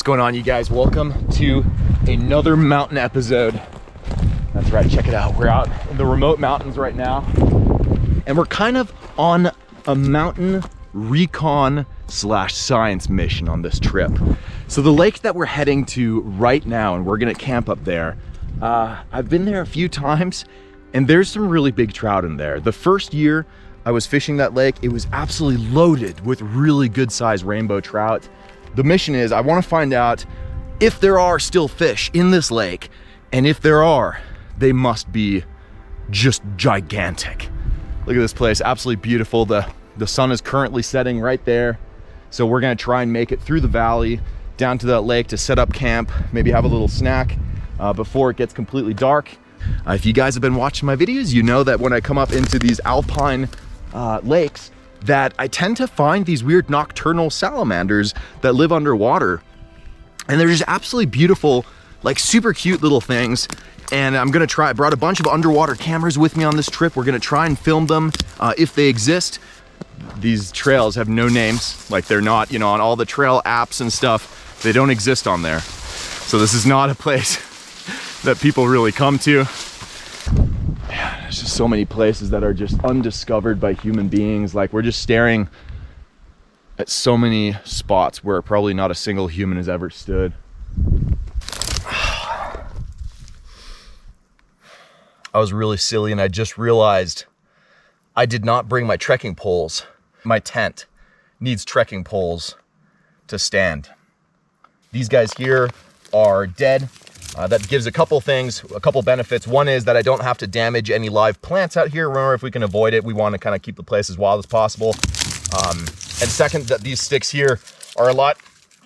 What's going on, you guys? Welcome to another mountain episode. That's right, check it out. We're out in the remote mountains right now, and we're kind of on a mountain recon slash science mission on this trip. So the lake that we're heading to right now, and we're gonna camp up there, I've been there a few times, and there's some really big trout in there. The first year I was fishing that lake, it was absolutely loaded with really good sized rainbow trout. The mission is I want to find out if there are still fish in this lake, and if there are, they must be just gigantic. Look at this place, absolutely beautiful. The sun is currently setting right there, so we're gonna try and make it through the valley down to that lake to set up camp, maybe have a little snack before it gets completely dark. If you guys have been watching my videos, you know that when I come up into these alpine lakes, that I tend to find these weird nocturnal salamanders that live underwater. And they're just absolutely beautiful, like super cute little things. And I'm gonna try, I brought a bunch of underwater cameras with me on this trip. We're gonna try and film them if they exist. These trails have no names, like they're not, you know, on all the trail apps and stuff, they don't exist on there. So this is not a place that people really come to. Man, there's just so many places that are just undiscovered by human beings. Like, we're just staring at so many spots where probably not a single human has ever stood. I was really silly, and I just realized I did not bring my trekking poles. My tent needs trekking poles to stand. These guys here are dead. That gives a couple things, a couple benefits. One is that I don't have to damage any live plants out here. Remember, if we can avoid it, we want to kind of keep the place as wild as possible. And second, that these sticks here are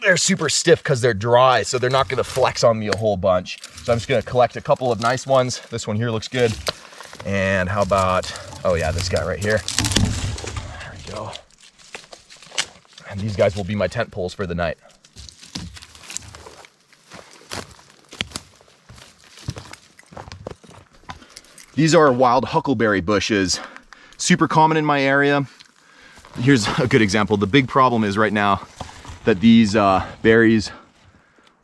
they're super stiff because they're dry, so they're not going to flex on me a whole bunch. So I'm just going to collect a couple of nice ones. This one here looks good. And how about, oh yeah, this guy right here. There we go. And these guys will be my tent poles for the night. These are wild huckleberry bushes, super common in my area. Here's a good example. The big problem is right now that these berries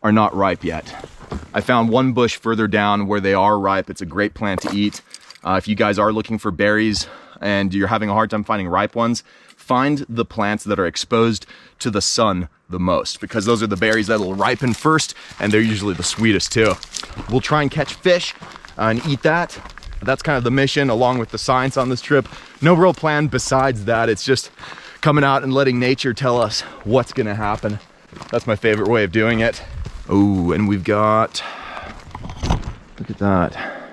are not ripe yet. I found one bush further down where they are ripe. It's a great plant to eat. If you guys are looking for berries and you're having a hard time finding ripe ones, find the plants that are exposed to the sun the most, because those are the berries that will ripen first, and they're usually the sweetest too. We'll try and catch fish and eat that. That's kind of the mission along with the science on this trip. No real plan besides that. It's just coming out and letting nature tell us what's gonna happen. That's my favorite way of doing it. Oh, and we've got, look at that.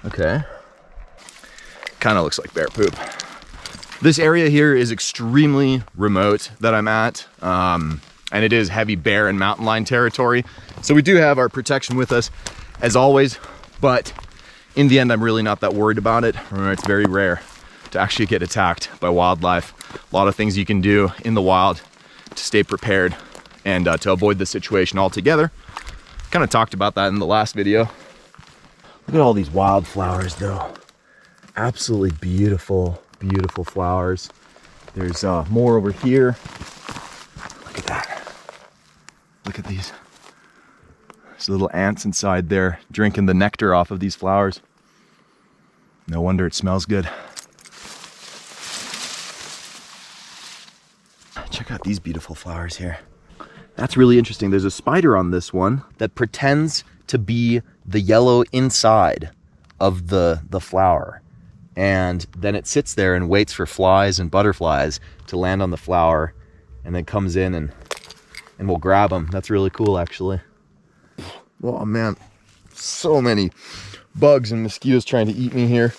Okay. Kind of looks like bear poop. This area here is extremely remote that I'm at. And it is heavy bear and mountain lion territory. So we do have our protection with us as always, but in the end, I'm really not that worried about it. Remember, it's very rare to actually get attacked by wildlife. A lot of things you can do in the wild to stay prepared and to avoid the situation altogether. Kind of talked about that in the last video. Look at all these wildflowers though. Absolutely beautiful, beautiful flowers. There's more over here. Look at that. Look at these. There's little ants inside there drinking the nectar off of these flowers. No wonder it smells good. Check out these beautiful flowers here. That's really interesting. There's a spider on this one that pretends to be the yellow inside of the flower. And then it sits there and waits for flies and butterflies to land on the flower, and then comes in and we'll grab them. That's really cool, actually. Oh man, so many bugs and mosquitoes trying to eat me here.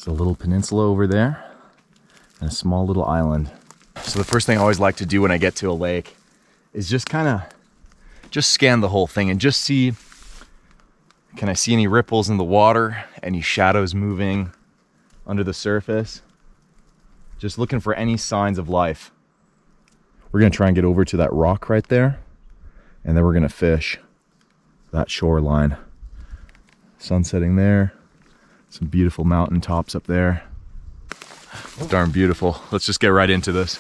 There's a little peninsula over there and a small little island. So the first thing I always like to do when I get to a lake is just kind of scan the whole thing and just see, can I see any ripples in the water, any shadows moving under the surface? Just looking for any signs of life. We're gonna try and get over to that rock right there, and then we're gonna fish that shoreline. Sun setting there, some beautiful mountain tops up there. Darn beautiful. Let's just get right into this.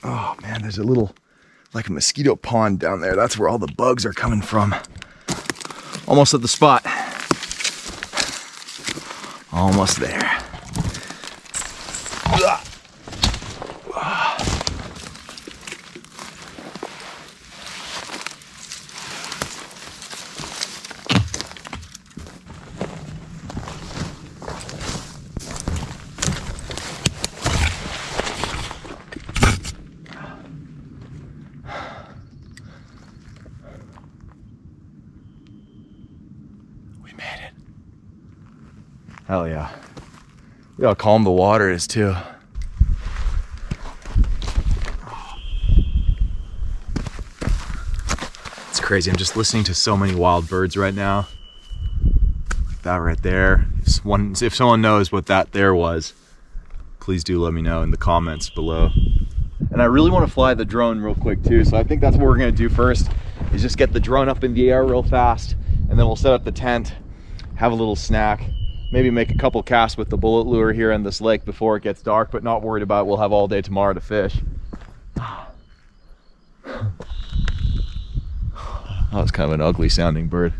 Oh man, there's a little, like a mosquito pond down there. That's where all the bugs are coming from. Almost at the spot. Almost there. Hell yeah. Look how calm the water is too. It's crazy. I'm just listening to so many wild birds right now. Like that right there. If someone knows what that there was, please do let me know in the comments below. And I really want to fly the drone real quick too. So I think that's what we're going to do first, is just get the drone up in the air real fast. And then we'll set up the tent, have a little snack. Maybe make a couple casts with the bullet lure here in this lake before it gets dark, but not worried about it. We'll have all day tomorrow to fish. That was kind of an ugly sounding bird.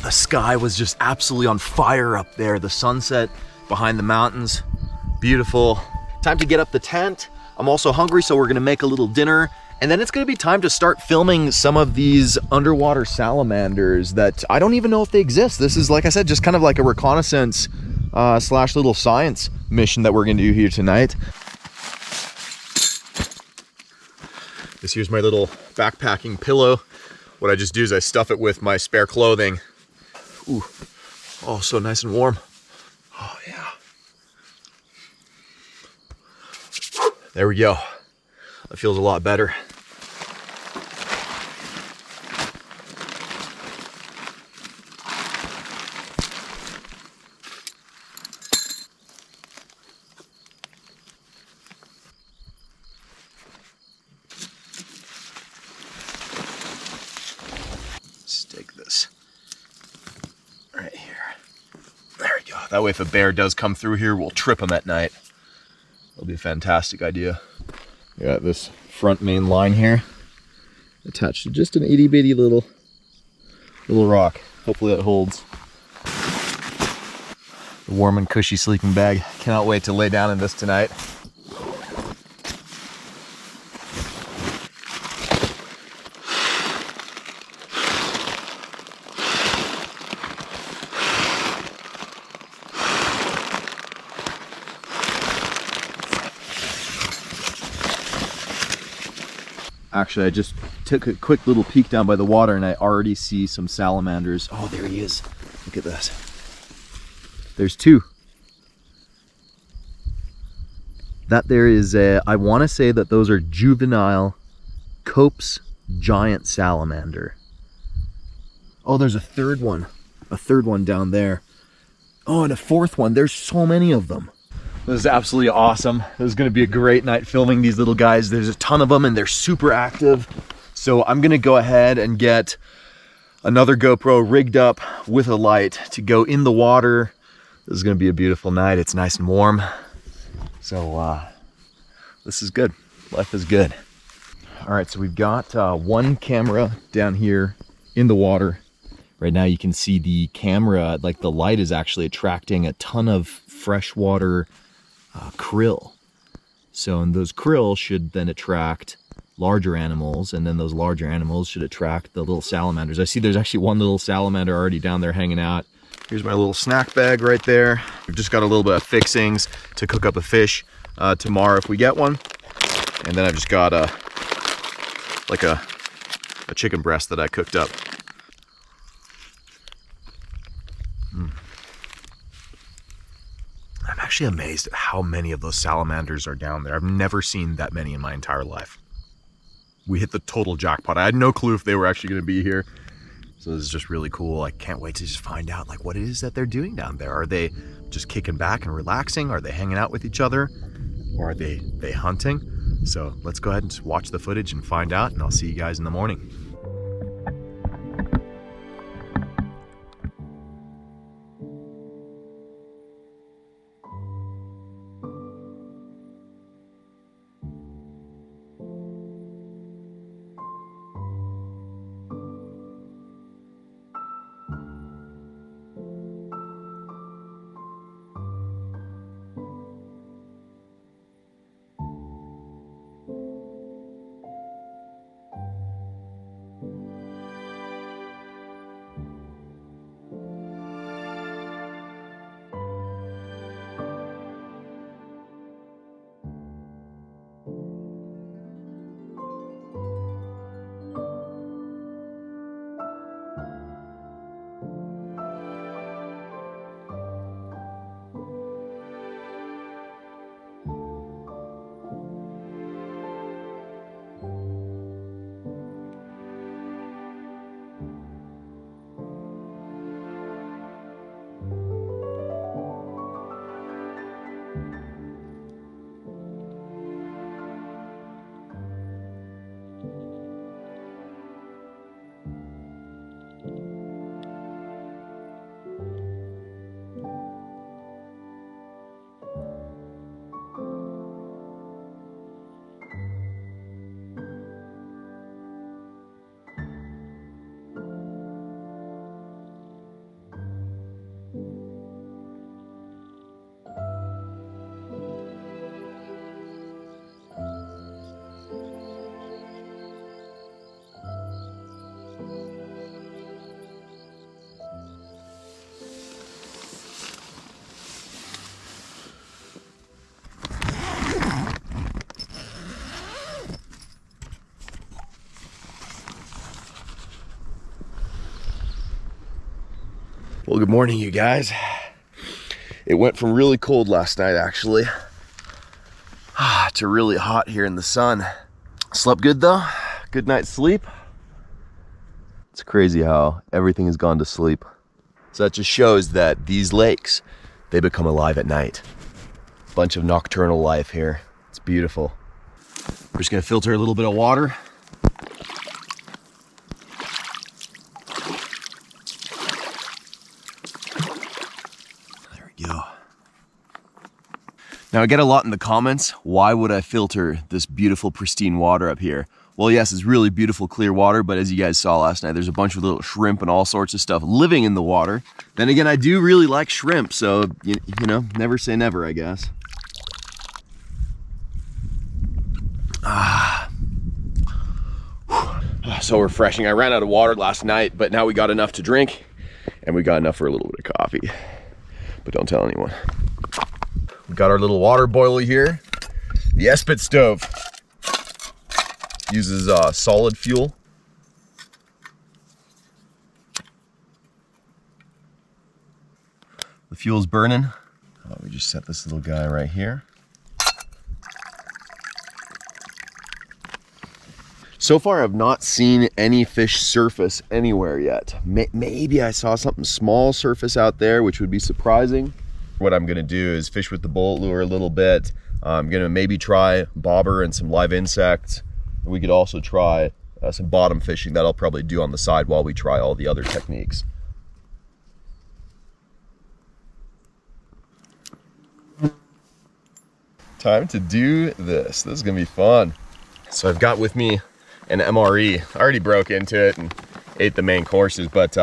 The sky was just absolutely on fire up there. The sunset behind the mountains, beautiful. Time to get up the tent. I'm also hungry, so we're gonna make a little dinner. And then it's gonna be time to start filming some of these underwater salamanders that I don't even know if they exist. This is, like I said, just kind of like a reconnaissance slash little science mission that we're gonna do here tonight. This here's my little backpacking pillow. What I just do is I stuff it with my spare clothing. Ooh, oh, so nice and warm. Oh yeah. There we go. That feels a lot better. Stick this right here. There we go. That way if a bear does come through here, we'll trip him at night. That'll be a fantastic idea. We got this front main line here attached to just an itty bitty little rock. Hopefully that holds. The warm and cushy sleeping bag. Cannot wait to lay down in this tonight. Actually, I just took a quick little peek down by the water and I already see some salamanders. Oh, there he is. Look at this. There's two. That there is I want to say that those are juvenile Cope's giant salamander. Oh, there's a third one. A third one down there. Oh, and a fourth one. There's so many of them. This is absolutely awesome. This is gonna be a great night filming these little guys. There's a ton of them and they're super active. So I'm gonna go ahead and get another GoPro rigged up with a light to go in the water. This is gonna be a beautiful night. It's nice and warm. So this is good. Life is good. All right, so we've got one camera down here in the water. Right now you can see the camera, like the light is actually attracting a ton of freshwater krill. So, and those krill should then attract larger animals, and then those larger animals should attract the little salamanders. I see there's actually one little salamander already down there hanging out. Here's my little snack bag right there. We've just got a little bit of fixings to cook up a fish tomorrow if we get one. And then I've just got a chicken breast that I cooked up. I'm actually amazed at how many of those salamanders are down there. I've never seen that many in my entire life. We hit the total jackpot. I had no clue if they were actually going to be here. So this is just really cool. I can't wait to just find out like what it is that they're doing down there. Are they just kicking back and relaxing? Are they hanging out with each other? Or are they hunting? So let's go ahead and just watch the footage and find out, and I'll see you guys in the morning. Well, good morning, you guys. It went from really cold last night, actually, to really hot here in the sun. Slept good, though. Good night's sleep. It's crazy how everything has gone to sleep. So that just shows that these lakes, they become alive at night. Bunch of nocturnal life here. It's beautiful. We're just gonna filter a little bit of water. Now I get a lot in the comments, why would I filter this beautiful pristine water up here? Well, yes, it's really beautiful clear water, but as you guys saw last night, there's a bunch of little shrimp and all sorts of stuff living in the water. Then again, I do really like shrimp, so you know, never say never, I guess. So refreshing. I ran out of water last night, but now we got enough to drink, and we got enough for a little bit of coffee. But don't tell anyone. We got our little water boiler here. The Espit stove uses solid fuel. The fuel's burning. We just set this little guy So far, I've not seen any fish surface anywhere yet. Maybe I saw something small surface out there, which would be surprising. What I'm gonna do is fish with the bullet lure a little bit. I'm gonna maybe try bobber and some live insects. We could also try some bottom fishing that I'll probably do on the side while we try all the other techniques. Time to do this. This is gonna be fun. So I've got with me an MRE. I already broke into it and ate the main courses, but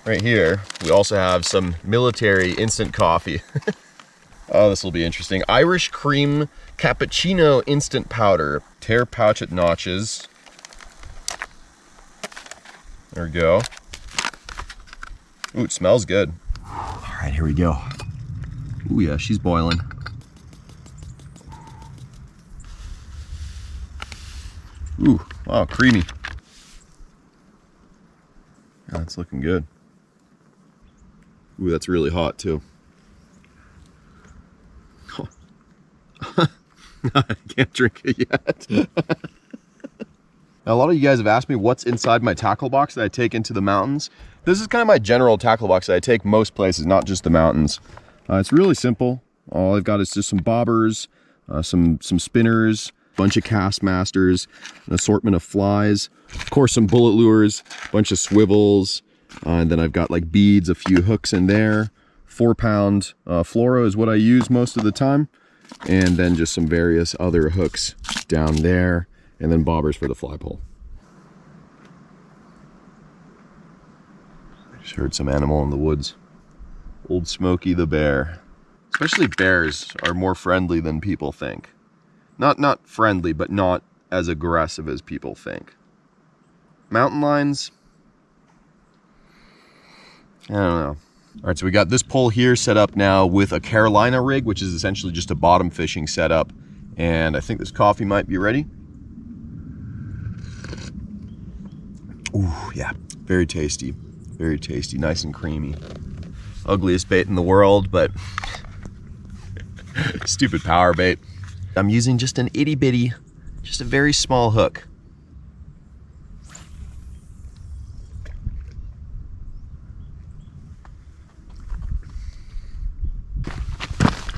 right here, we also have some military instant coffee. Oh, this will be interesting. Irish cream cappuccino instant powder. Tear pouchet notches. There we go. Ooh, it smells good. All right, here we go. Ooh, yeah, she's boiling. Ooh, wow, creamy. Yeah, that's looking good. Ooh, that's really hot too. Oh. I can't drink it yet. Now, a lot of you guys have asked me what's inside my tackle box that I take into the mountains. This is kind of my general tackle box that I take most places, not just the mountains. It's really simple. All I've got is just some bobbers, some spinners, a bunch of cast masters, an assortment of flies, of course some bullet lures, a bunch of swivels, and then I've got like beads, a few hooks in there. 4-pound fluoro is what I use most of the time, and then just some various other hooks down there, and then bobbers for the fly pole. I just heard some animal in the woods. Old Smokey the bear. Especially bears are more friendly than people think. Not friendly, but not as aggressive as people think. Mountain lions, I don't know. All right, so we got this pole here set up now with a Carolina rig, which is essentially just a bottom fishing setup. And I think this coffee might be ready. Ooh, yeah, very tasty, nice and creamy. Ugliest bait in the world, but stupid power bait. I'm using just an itty bitty, just a very small hook.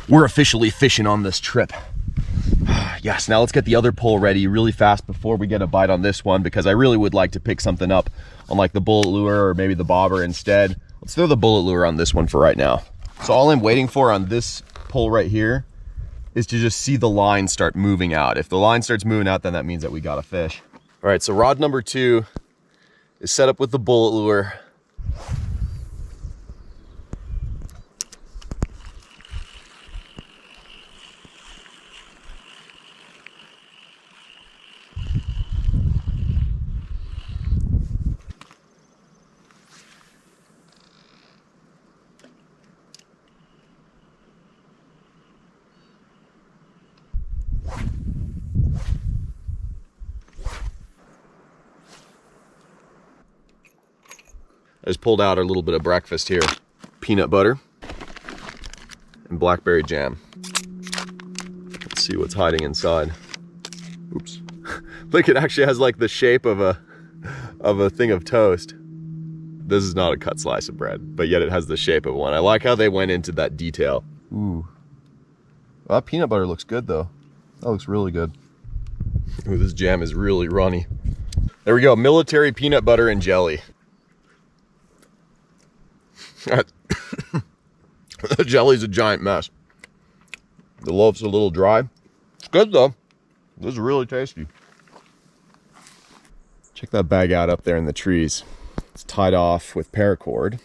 We're officially fishing on this trip. Yes, now let's get the other pole ready really fast before we get a bite on this one, because I really would like to pick something up on like the bullet lure or maybe the bobber instead. Let's throw the bullet lure on this one for right now. So all I'm waiting for on this pole right here is to just see the line start moving out. If the line starts moving out, then that means that we got a fish. All right, so rod number 2 is set up with the bullet lure. I just pulled out a little bit of breakfast here. Peanut butter and blackberry jam. Let's see what's hiding inside. Oops. Look, it actually has like the shape of a thing of toast. This is not a cut slice of bread, but yet it has the shape of one. I like how they went into that detail. Ooh. Well, that peanut butter looks good though. That looks really good. Ooh, this jam is really runny. There we go, military peanut butter and jelly. The jelly's a giant mess. The loaf's a little dry. It's good though. This is really tasty. Check that bag out up there in the trees. It's tied off with paracord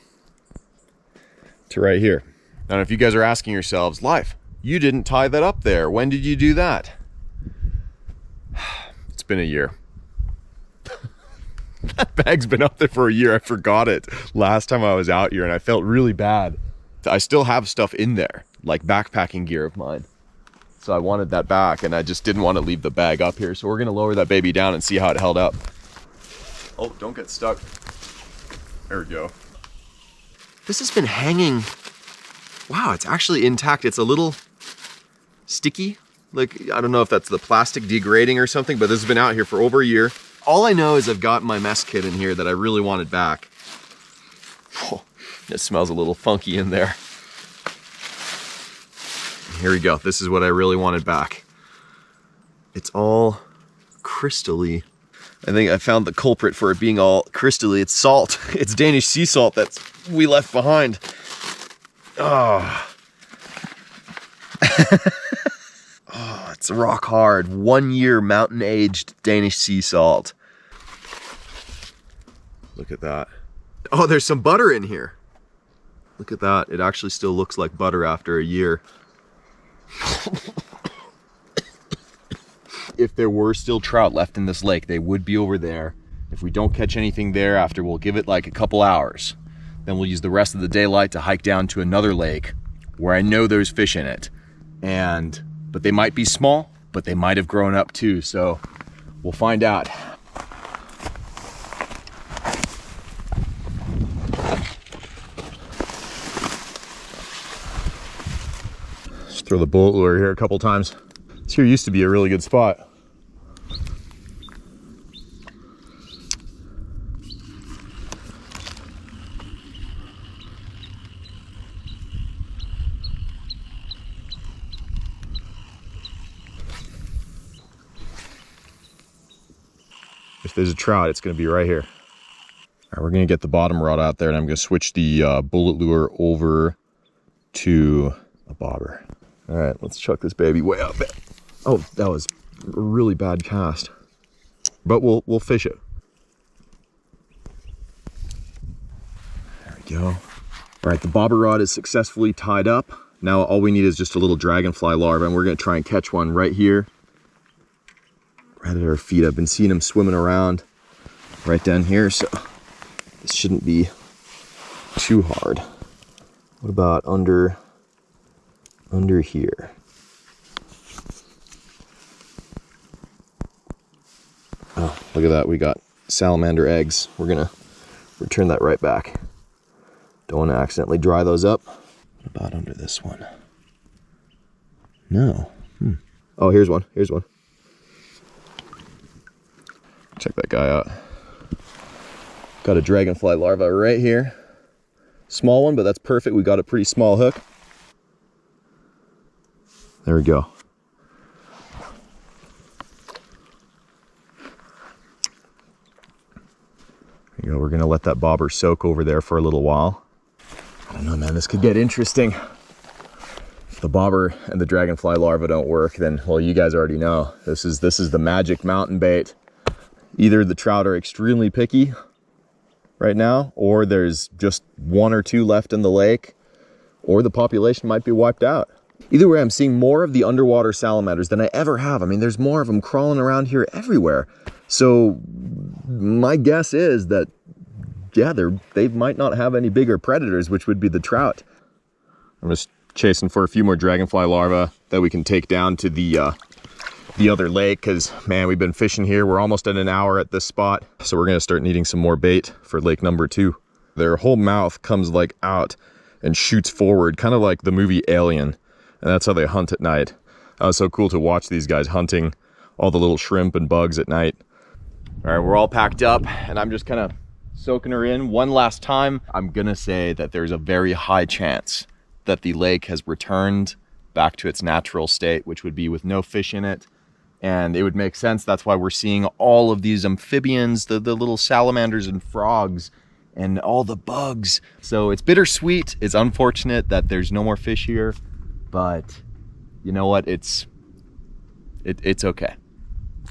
to right here. Now, if you guys are asking yourselves, Life, you didn't tie that up there. When did you do that? It's been a year. That bag's been up there for a year. I forgot it last time I was out here and I felt really bad. I still have stuff in there, like backpacking gear of mine. So I wanted that back and I just didn't want to leave the bag up here. So we're gonna lower that baby down and see how it held up. Oh, don't get stuck. There we go. This has been hanging. Wow, it's actually intact. It's a little sticky. Like, I don't know if that's the plastic degrading or something, but this has been out here for over a year. All I know is I've got my mess kit in here that I really wanted back. Oh, it smells a little funky in there. Here we go. This is what I really wanted back. It's all crystally. I think I found the culprit for it being all crystally. It's salt. It's Danish sea salt that we left behind. Oh. Oh, it's rock hard. 1 year mountain aged Danish sea salt. Look at that. Oh, there's some butter in here. Look at that. It actually still looks like butter after a year. If there were still trout left in this lake, they would be over there. If we don't catch anything thereafter, we'll give it like a couple hours. Then we'll use the rest of the daylight to hike down to another lake where I know there's fish in it. But they might be small, but they might have grown up too. So we'll find out. Just throw the bullet lure here a couple times. This here used to be a really good spot. If there's a trout, it's going to be right here. All right, we're going to get the bottom rod out there, and I'm going to switch the bullet lure over to a bobber. All right, let's chuck this baby way up. Oh, that was a really bad cast, but we'll fish it. There we go. All right, the bobber rod is successfully tied up. Now all we need is just a little dragonfly larva, and we're going to try and catch one right here. Right at our feet. I've been seeing them swimming around right down here, so this shouldn't be too hard. What about under here? Oh, look at that. We got salamander eggs. We're gonna return that right back. Don't want to accidentally dry those up. What about under this one? No. Oh, here's one. Here's one. Check that guy out. Got a dragonfly larva right here. Small one, but that's perfect. We got a pretty small hook. There we go. There you go. We're gonna let that bobber soak over there for a little while. I don't know, man, this could get interesting. If the bobber and the dragonfly larva don't work, then, well, you guys already know. This is the magic mountain bait. Either the trout are extremely picky right now, or there's just 1 or 2 left in the lake, or the population might be wiped out. Either way, I'm seeing more of the underwater salamanders than I ever have. I mean, there's more of them crawling around here everywhere. So my guess is that, yeah, they might not have any bigger predators, which would be the trout. I'm just chasing for a few more dragonfly larvae that we can take down to the other lake, because, man, we've been fishing here. We're almost at an hour at this spot, so we're gonna start needing some more bait for lake number 2. Their whole mouth comes like out and shoots forward, kind of like the movie Alien, and that's how they hunt at night. It's so cool to watch these guys hunting all the little shrimp and bugs at night. All right, we're all packed up, and I'm just kind of soaking her in one last time. I'm gonna say that there's a very high chance that the lake has returned back to its natural state, which would be with no fish in it. And it would make sense. That's why we're seeing all of these amphibians, the little salamanders and frogs, and all the bugs. So it's bittersweet. It's unfortunate that there's no more fish here, but you know what? It's okay.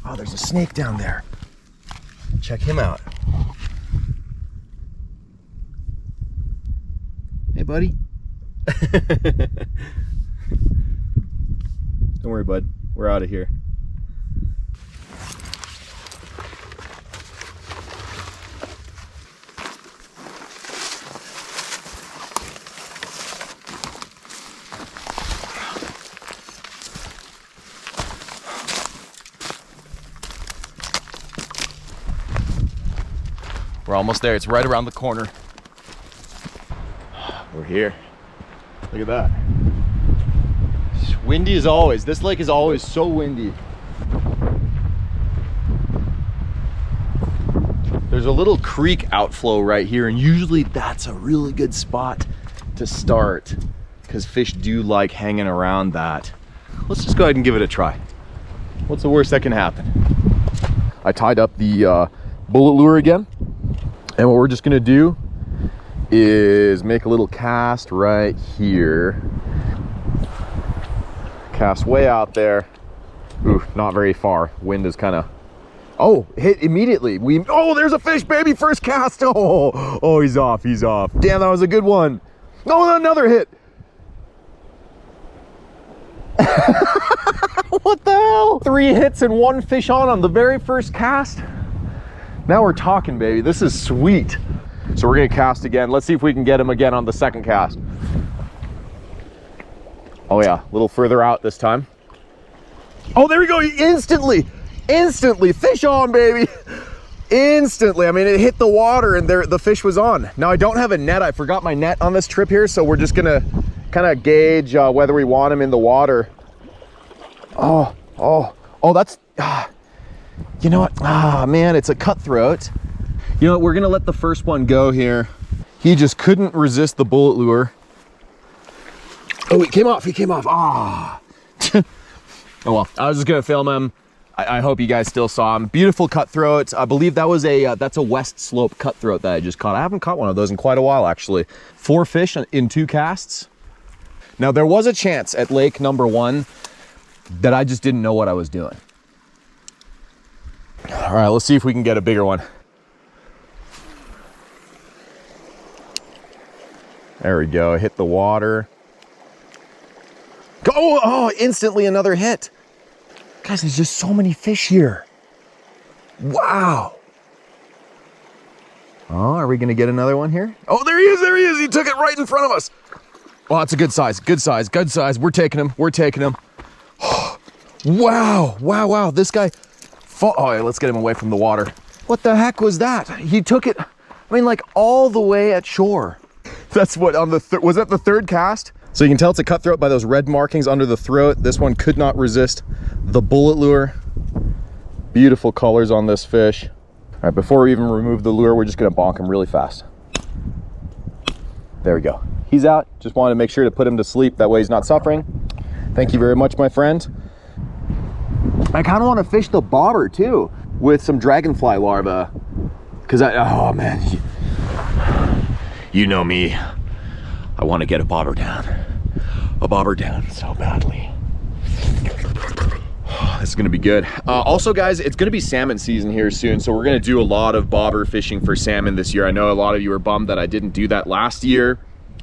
Oh, there's a snake down there. Check him out. Hey, buddy. Don't worry, bud. We're out of here. We're almost there. It's right around the corner. We're here. Look at that. It's windy as always. This lake is always so windy. There's a little creek outflow right here, and usually that's a really good spot to start because fish do like hanging around that. Let's just go ahead and give it a try. What's the worst that can happen? I tied up the bullet lure again, and what we're just gonna do is make a little cast right here. Cast way out there. Ooh, not very far. Wind is kind of, oh, hit immediately. Oh, there's a fish, baby, first cast. Oh, he's off, he's off. Damn, that was a good one. Oh, another hit. What the hell? 3 hits and 1 fish on the very first cast. Now we're talking, baby. This is sweet. So we're gonna cast again. Let's see if we can get him again on the second cast. Oh yeah, a little further out this time. Oh, there we go. Instantly fish on, baby. Instantly. I mean, it hit the water and the fish was on. Now I don't have a net. I forgot my net on this trip here, so we're just gonna kind of gauge whether we want him in the water. Oh, that's, you know what? Man, it's a cutthroat. You know what? We're gonna let the first one go here. He just couldn't resist the bullet lure. Oh, he came off. Oh, well, I was just gonna film him. I hope you guys still saw him. Beautiful cutthroat. I believe that was that's a west slope cutthroat that I just caught. I haven't caught one of those in quite a while, actually. 4 fish in 2 casts. Now, there was a chance at lake number 1 that I just didn't know what I was doing. All right, let's see if we can get a bigger one. There we go, hit the water. Go, oh, instantly another hit. Guys, there's just so many fish here. Wow. Oh, are we gonna get another one here? Oh, there he is, he took it right in front of us. Oh, that's a good size. We're taking him. Wow, this guy, oh, yeah, let's get him away from the water. What the heck was that? He took it, I mean, like all the way at shore. That's what, on the, was that the 3rd cast? So you can tell it's a cutthroat by those red markings under the throat. This one could not resist the bullet lure. Beautiful colors on this fish. All right, before we even remove the lure, we're just gonna bonk him really fast. There we go. He's out. Just wanted to make sure to put him to sleep. That way he's not suffering. Thank you very much, my friend. I kind of want to fish the bobber too with some dragonfly larvae. Cause oh man, you know me. I want to get a bobber down so badly. This is gonna be good. Also guys, it's gonna be salmon season here soon, so we're gonna do a lot of bobber fishing for salmon this year. I know a lot of you are bummed that I didn't do that last year.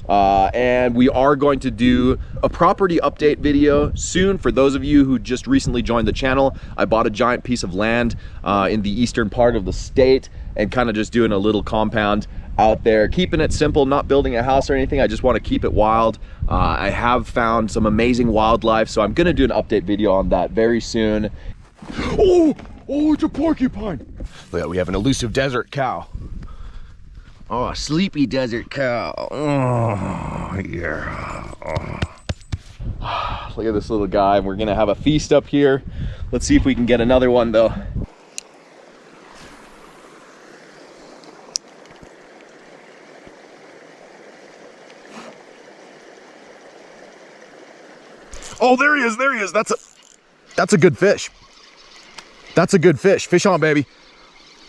And we are going to do a property update video soon. For those of you who just recently joined the channel, I bought a giant piece of land in the eastern part of the state and kind of just doing a little compound out there, keeping it simple, not building a house or anything. I just want to keep it wild. I have found some amazing wildlife, so I'm gonna do an update video on that very soon. Oh, it's a porcupine. Look, we have an elusive desert cow. Oh, a sleepy desert cow. Oh, yeah. Oh. Look at this little guy. We're gonna have a feast up here. Let's see if we can get another one though. Oh, there he is. That's a good fish. Fish on, baby.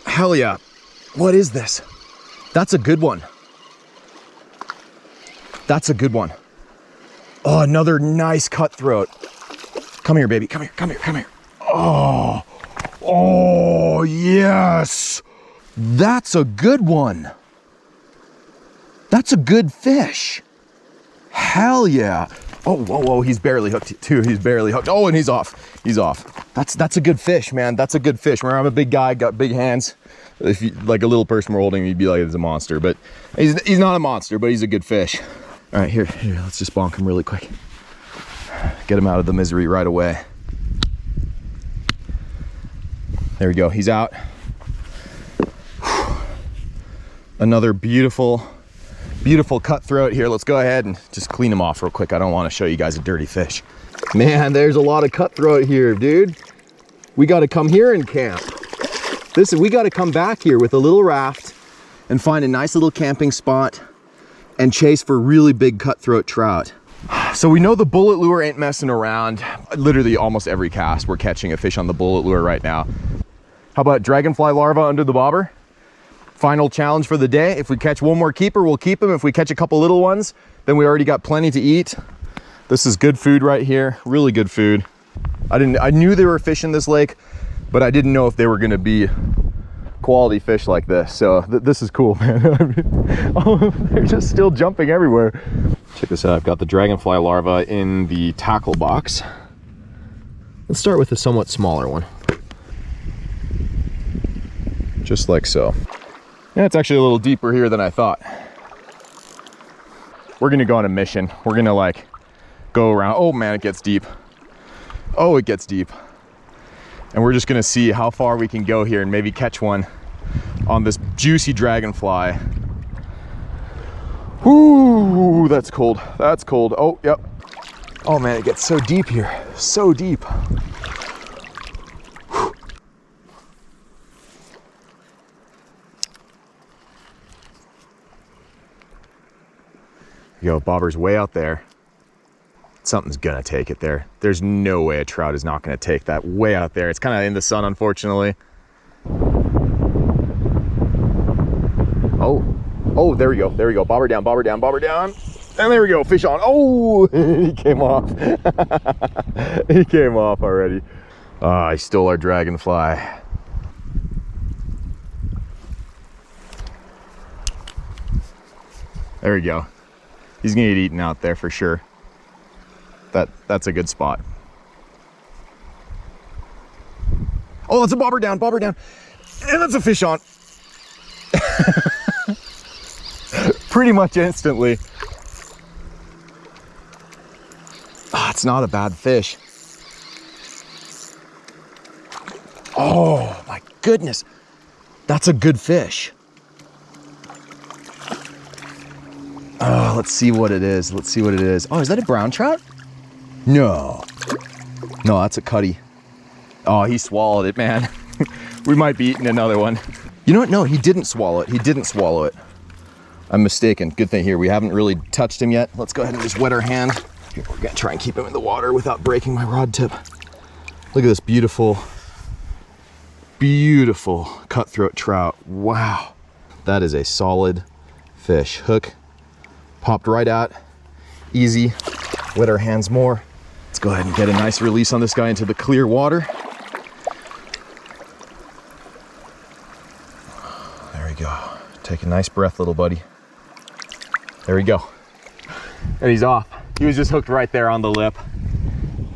Hell yeah. What is this? That's a good one. Oh, another nice cutthroat. Come here, baby. Come here. Oh, yes. That's a good one. That's a good fish. Hell yeah. Oh, whoa, he's barely hooked too. Oh, and he's off. That's a good fish, man. That's a good fish. Remember, I'm a big guy, got big hands. If you, like a little person were holding him, you'd be like, it's a monster. But he's not a monster, but he's a good fish. All right, here, let's just bonk him really quick. Get him out of the misery right away. There we go, he's out. Another beautiful cutthroat here. Let's go ahead and just clean him off real quick. I don't want to show you guys a dirty fish. Man, there's a lot of cutthroat here, dude. We got to come here and camp. We got to come back here with a little raft and find a nice little camping spot and chase for really big cutthroat trout. So we know the bullet lure ain't messing around. Literally almost every cast we're catching a fish on the bullet lure right now. How about dragonfly larva under the bobber? Final challenge for the day. If we catch one more keeper, we'll keep him. If we catch a couple little ones, then we already got plenty to eat. This is good food right here, really good food. I knew there were fish in this lake, but I didn't know if they were gonna be quality fish like this. So this is cool, man. I mean, oh, they're just still jumping everywhere. Check this out, I've got the dragonfly larva in the tackle box. Let's start with a somewhat smaller one. Just like so. Yeah, it's actually a little deeper here than I thought. We're gonna go on a mission. We're gonna like go around. Oh man, it gets deep. Oh, it gets deep. And we're just gonna see how far we can go here and maybe catch one on this juicy dragonfly. Ooh, that's cold. That's cold. Oh, yep. Oh man, it gets so deep here. So deep. Yo, bobber's way out there. Something's gonna take it there. There's no way a trout is not gonna take that way out there. It's kind of in the sun, unfortunately. Oh, there we go, there we go. Bobber down, bobber down, bobber down. And there we go, fish on. Oh, he came off. He came off already. Ah, he stole our dragonfly. There we go. He's gonna get eaten out there for sure. That's a good spot. Oh, that's a bobber down, and that's a fish on. Pretty much instantly. Ah, it's not a bad fish. Oh my goodness, that's a good fish. Oh, let's see what it is. Let's see what it is. Oh, is that a brown trout? No. No, that's a cutty. Oh, he swallowed it, man. We might be eating another one. You know what? No, he didn't swallow it. He didn't swallow it. I'm mistaken. Good thing here. We haven't really touched him yet. Let's go ahead and just wet our hand. Here, we're gonna try and keep him in the water without breaking my rod tip. Look at this beautiful, beautiful cutthroat trout. Wow. That is a solid fish. Hook popped right out. Easy. Wet our hands more. Let's go ahead and get a nice release on this guy into the clear water. There we go. Take a nice breath, little buddy. There we go. And he's off. He was just hooked right there on the lip.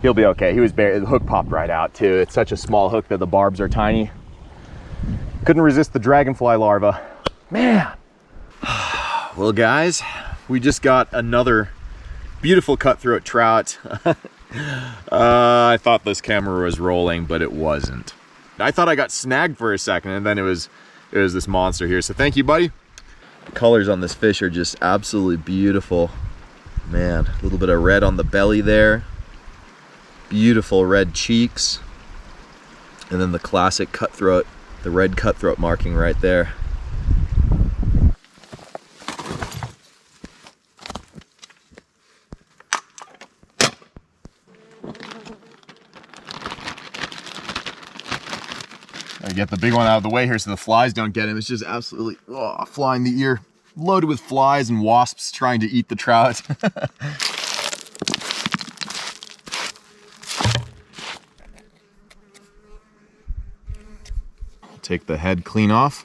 He'll be okay. He was the hook popped right out too. It's such a small hook that the barbs are tiny. Couldn't resist the dragonfly larva. Man. Well, guys, we just got another beautiful cutthroat trout. I thought this camera was rolling, but it wasn't. I thought I got snagged for a second, and then it was this monster here. So thank you, buddy. The colors on this fish are just absolutely beautiful. Man, a little bit of red on the belly there. Beautiful red cheeks. And then the classic cutthroat, the red cutthroat marking right there. I get the big one out of the way here so the flies don't get him. It's just absolutely flying the ear. Loaded with flies and wasps trying to eat the trout. Take the head clean off.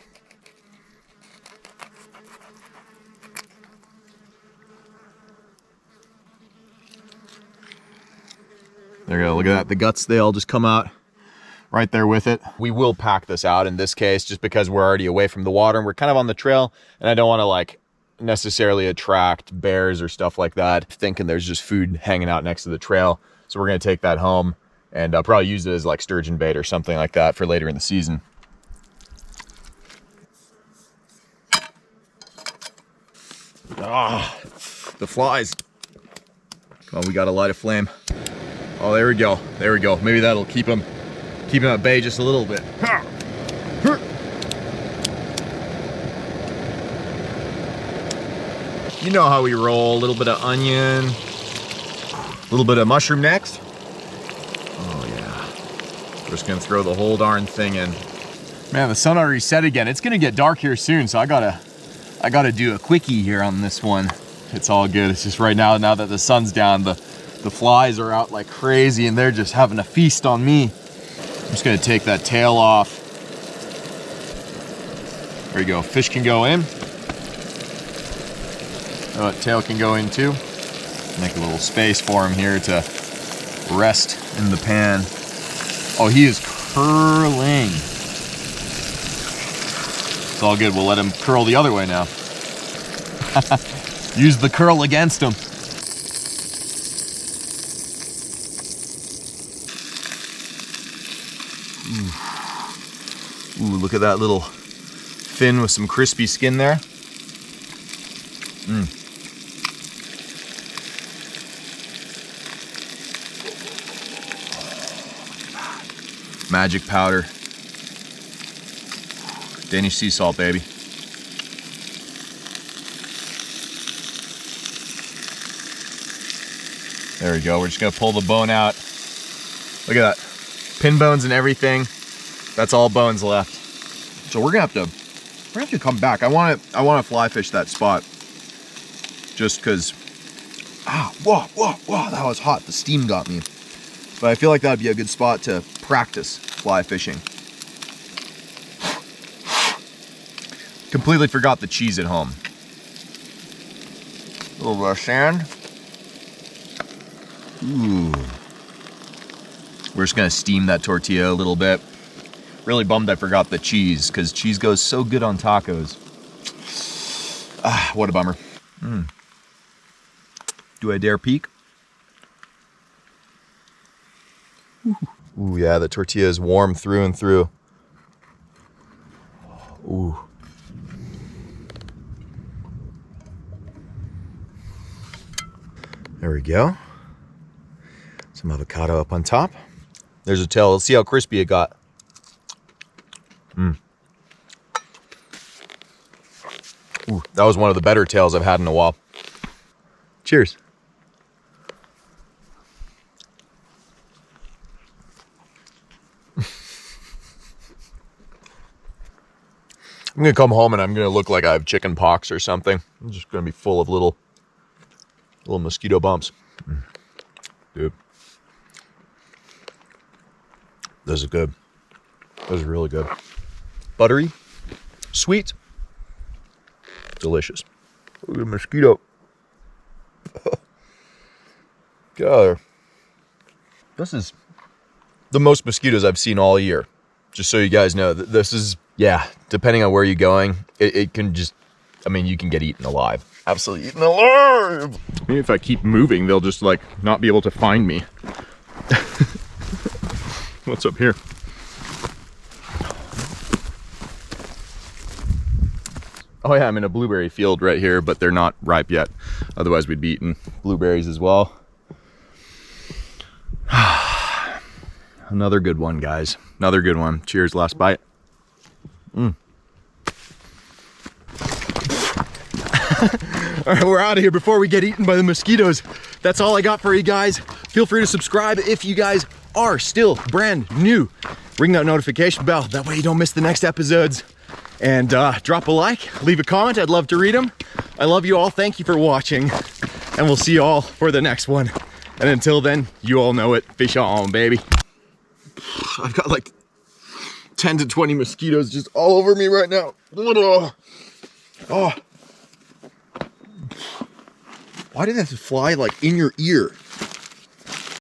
There you go, look at that. The guts, they all just come out right there with it. We will pack this out in this case just because we're already away from the water and we're kind of on the trail, and I don't want to like necessarily attract bears or stuff like that thinking there's just food hanging out next to the trail. So we're going to take that home and probably use it as like sturgeon bait or something like that for later in the season. Ah, the flies. Come on, we got to light a flame. Oh, there we go. There we go. Maybe that'll keep them at bay just a little bit. You know how we roll. A little bit of onion, a little bit of mushroom next. Oh yeah. We're just gonna throw the whole darn thing in. Man, the sun already set again. It's gonna get dark here soon, so I gotta do a quickie here on this one. It's all good. It's just right now that the sun's down, the flies are out like crazy and they're just having a feast on me. I'm just gonna take that tail off. There you go, fish can go in. Oh, tail can go in too. Make a little space for him here to rest in the pan. Oh, he is curling. It's all good, we'll let him curl the other way now. Use the curl against him. Ooh, look at that little fin with some crispy skin there. Magic powder. Danish sea salt, baby. There we go. We're just gonna pull the bone out. Look at that. Pin bones and everything. That's all bones left. So we're gonna have to come back. I wanna fly fish that spot. Just cause, whoa, that was hot. The steam got me. But I feel like that'd be a good spot to practice fly fishing. Completely forgot the cheese at home. A little bit of sand. Ooh. We're just gonna steam that tortilla a little bit. Really bummed I forgot the cheese, because cheese goes so good on tacos. What a bummer. Do I dare peek? Ooh, yeah, the tortilla is warm through and through. Ooh. There we go. Some avocado up on top. There's a tail. Let's see how crispy it got. Ooh, that was one of the better tails I've had in a while. Cheers. I'm gonna come home and I'm gonna look like I have chicken pox or something. I'm just gonna be full of little mosquito bumps. Dude. Those are good. Those are really good. Buttery, sweet, delicious. Look at the mosquito. Get out of there. This is the most mosquitoes I've seen all year. Just so you guys know, this is, yeah, depending on where you're going, it can just, I mean, you can get eaten alive. Absolutely eaten alive. Maybe if I keep moving, they'll just like not be able to find me. What's up here? Oh yeah, I'm in a blueberry field right here, but they're not ripe yet. Otherwise we'd be eating blueberries as well. Another good one, guys. Another good one. Cheers, last bite. All right, we're out of here before we get eaten by the mosquitoes. That's all I got for you guys. Feel free to subscribe if you guys are still brand new. Ring that notification bell. That way you don't miss the next episodes. And drop a like, leave a comment. I'd love to read them. I love you all. Thank you for watching. And we'll see you all for the next one. And until then, you all know it. Fish on, baby. I've got like 10 to 20 mosquitoes just all over me right now. Oh. Why did that fly like in your ear?